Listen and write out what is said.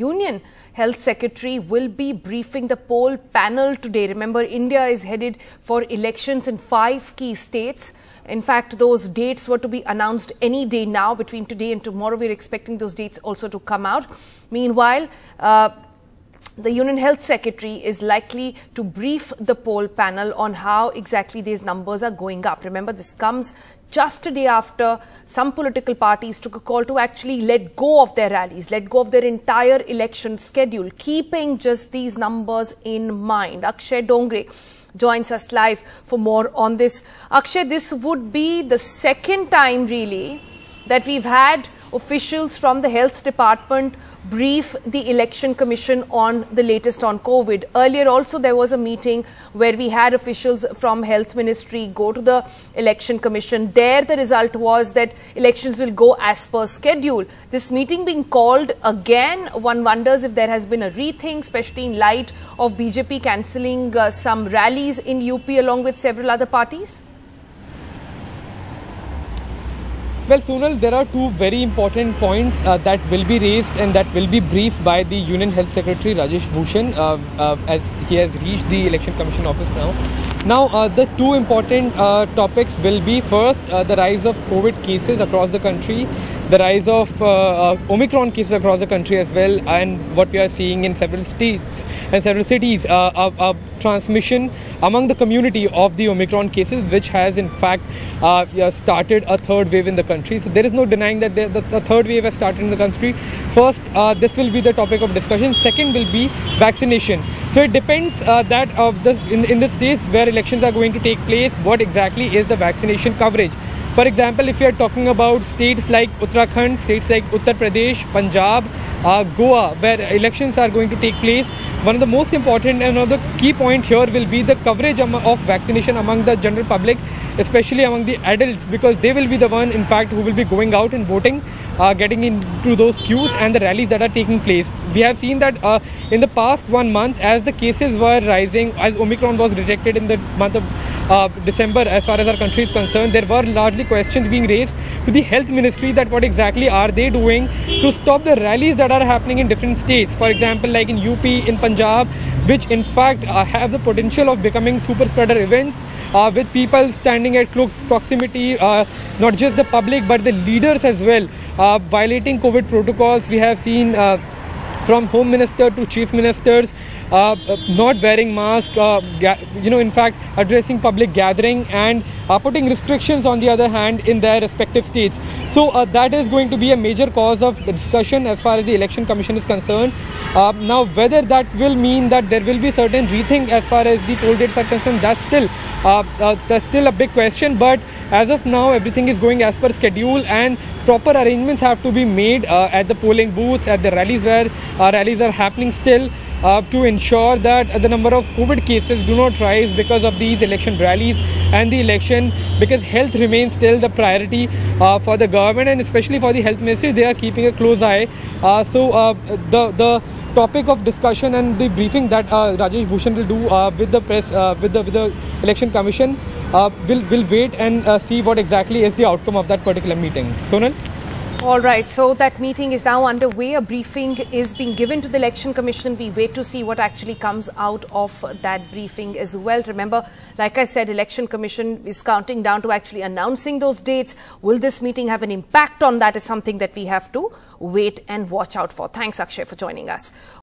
Union Health Secretary will be briefing the poll panel today. Remember, India is headed for elections in 5 key states. In fact, those dates were to be announced any day now. Between today and tomorrow, we're expecting those dates also to come out. Meanwhile, the Union Health Secretary is likely to brief the poll panel on how exactly these numbers are going up. Remember, this comes just a day after some political parties took a call to actually let go of their rallies, let go of their entire election schedule, keeping just these numbers in mind. Akshay Dongre joins us live for more on this. Akshay, this would be the second time really that we've had officials from the health department brief the election commission on the latest on COVID. Earlier also there was a meeting where we had officials from health ministry go to the election commission. There the result was that elections will go as per schedule. This meeting being called again, one wonders if there has been a rethink, especially in light of BJP cancelling some rallies in UP along with several other parties. Well, Sonal, there are 2 very important points that will be raised and that will be briefed by the Union Health Secretary Rajesh Bhushan as he has reached the Election Commission office now. Now, the 2 important topics will be first the rise of COVID cases across the country, the rise of Omicron cases across the country as well, and what we are seeing in several states and several cities, transmission among the community of the Omicron cases, which has in fact started a 3rd wave in the country. So there is no denying that the 3rd wave has started in the country. First, this will be the topic of discussion. Second will be vaccination. So it depends that in the states where elections are going to take place, what exactly is the vaccination coverage. For example, if you are talking about states like Uttarakhand, states like Uttar Pradesh, Punjab, Goa, where elections are going to take place, one of the most important and one of the key point here will be the coverage of vaccination among the general public, especially among the adults, because they will be the one, in fact, who will be going out and voting, getting into those queues and the rallies that are taking place. We have seen that in the past 1 month, as the cases were rising, as Omicron was detected in the month of December, as far as our country is concerned, there were largely questions being raised to the health ministry that what exactly are they doing to stop the rallies that are happening in different states. For example, like in UP, in Punjab, which in fact have the potential of becoming super spreader events, with people standing at close proximity, not just the public but the leaders as well, violating COVID protocols. We have seen from Home Minister to Chief Ministers not wearing masks, in fact addressing public gathering and putting restrictions on the other hand in their respective states. So that is going to be a major cause of discussion as far as the Election Commission is concerned. Now, whether that will mean that there will be certain rethink as far as the poll dates are concerned, that's still a big question. But as of now, everything is going as per schedule and proper arrangements have to be made at the polling booths, at the rallies where rallies are happening still, to ensure that the number of COVID cases do not rise because of these election rallies and the election, because health remains still the priority for the government and especially for the health ministry. They are keeping a close eye. So the topic of discussion and the briefing that Rajesh Bhushan will do with the press, with the Election Commission, will wait and see what exactly is the outcome of that particular meeting. Sonal? All right, so that meeting is now underway. A briefing is being given to the Election Commission. We wait to see what actually comes out of that briefing as well. Remember, like I said, Election Commission is counting down to actually announcing those dates. Will this meeting have an impact on that is something that we have to wait and watch out for. Thanks, Akshay, for joining us.